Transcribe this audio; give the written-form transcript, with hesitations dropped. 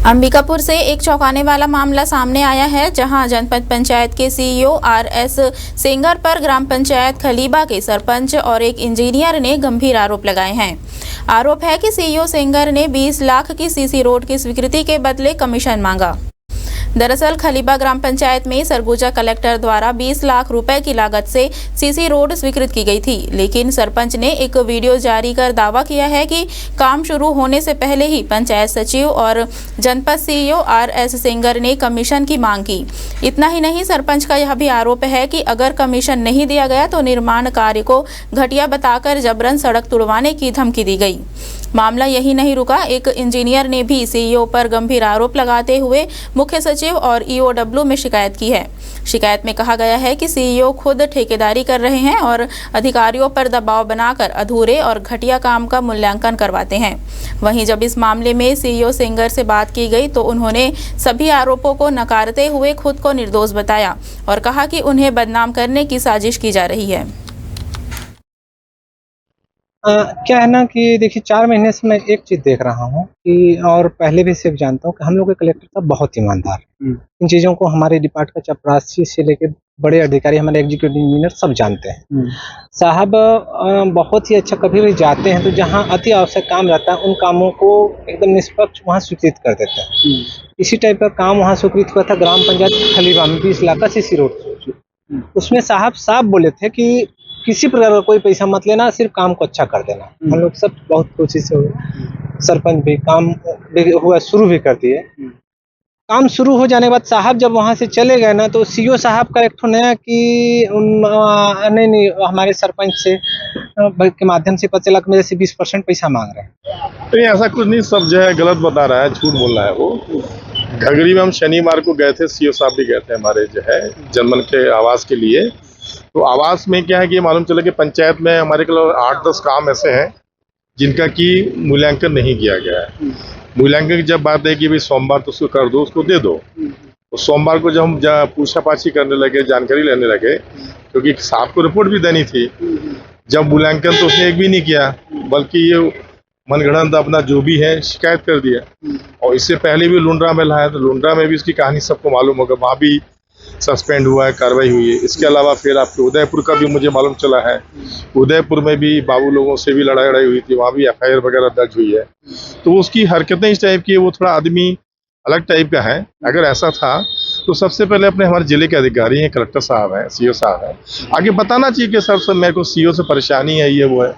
अंबिकापुर से एक चौंकाने वाला मामला सामने आया है, जहां जनपद पंचायत के सीईओ आरएस सेंगर पर ग्राम पंचायत खलीबा के सरपंच और एक इंजीनियर ने गंभीर आरोप लगाए हैं। आरोप है कि सीईओ सेंगर ने 20 लाख की सीसी रोड की स्वीकृति के बदले कमीशन मांगा। दरअसल खलीबा ग्राम पंचायत में सरगुजा कलेक्टर द्वारा 20 लाख रुपए की लागत से सीसी रोड स्वीकृत की गई थी, लेकिन सरपंच ने एक वीडियो जारी कर दावा किया है कि काम शुरू होने से पहले ही पंचायत सचिव और जनपद सीईओ आरएस सेंगर ने कमीशन की मांग की। इतना ही नहीं, सरपंच का यह भी आरोप है कि अगर कमीशन नहीं दिया गया तो निर्माण कार्य को घटिया बताकर जबरन सड़क तुड़वाने की धमकी दी गई। मामला यही नहीं रुका, एक इंजीनियर ने भी सीईओ पर गंभीर आरोप लगाते हुए मुख्य सचिव और ईओडब्ल्यू में शिकायत की है। शिकायत में कहा गया है कि सीईओ खुद ठेकेदारी कर रहे हैं और अधिकारियों पर दबाव बनाकर अधूरे और घटिया काम का मूल्यांकन करवाते हैं। वहीं जब इस मामले में सीईओ सेंगर से बात की गई तो उन्होंने सभी आरोपों को नकारते हुए खुद को निर्दोष बताया और कहा कि उन्हें बदनाम करने की साजिश की जा रही है। क्या है ना कि देखिए 4 महीने से मैं एक चीज़ देख रहा हूँ कि और पहले भी सिर्फ जानता हूँ कि हम लोग के कलेक्टर साहब बहुत ईमानदार हैं। इन चीज़ों को हमारे डिपार्ट का चपरासी से लेके बड़े अधिकारी, हमारे एग्जीक्यूटिव इंजीनियर सब जानते हैं। साहब बहुत ही अच्छा, कभी भी जाते हैं तो जहाँ अति आवश्यक काम रहता है उन कामों को एकदम निष्पक्ष वहाँ स्वीकृत कर देते हैं। इसी टाइप का काम वहाँ स्वीकृत हुआ था ग्राम पंचायत खलीबा में 20 लाख का सीसी रोड। उसमें साहब साफ बोले थे कि किसी प्रकार का कोई पैसा मत लेना, सिर्फ काम को अच्छा कर देना। हम लोग सब बहुत खुशी से सरपंच भी काम हुआ शुरू भी कर दिए। काम शुरू हो जाने के बाद साहब जब वहाँ से चले गए ना तो सीईओ साहब का एक ठो नया कि नहीं हमारे सरपंच से के माध्यम से पता चला कि मेरे से 20% पैसा मांग रहे हैं। नहीं, ऐसा कुछ नहीं, सब जो है गलत बता रहा है, झूठ बोल रहा है। वो घगरी में हम शनिवार को गए थे, सीईओ साहब भी गए थे हमारे जो है जनमन के आवास के लिए। तो आवास में क्या है कि मालूम चला कि पंचायत में हमारे को 8-10 काम ऐसे हैं जिनका कि मूल्यांकन नहीं किया गया है। मूल्यांकन की जब बात है कि भाई सोमवार तो उसको कर दो, उसको दे दो, तो सोमवार को जब हम पूछा-पाछी करने लगे, जानकारी लेने लगे, क्योंकि साहब को रिपोर्ट भी देनी थी। जब मूल्यांकन तो उसने एक भी नहीं किया, बल्कि ये मनगढ़ंत अपना जो भी है शिकायत कर दिया। और इससे पहले भी लुंड्रा में लाया, तो लुंड्रा में भी उसकी कहानी सबको मालूम होगा, वहाँ भी सस्पेंड हुआ है, कार्रवाई हुई है। इसके अलावा फिर आपके उदयपुर का भी मुझे मालूम चला है, उदयपुर में भी बाबू लोगों से भी लड़ाई हुई थी, वहाँ भी एफआईआर वगैरह दर्ज हुई है। तो उसकी हरकतें इस टाइप की, वो थोड़ा आदमी अलग टाइप का है। अगर ऐसा था तो सबसे पहले अपने हमारे जिले के अधिकारी हैं, कलेक्टर साहब हैं, सीईओ साहब हैं, आगे बताना चाहिए कि सर मेरे को सीईओ से परेशानी है, ये वो है।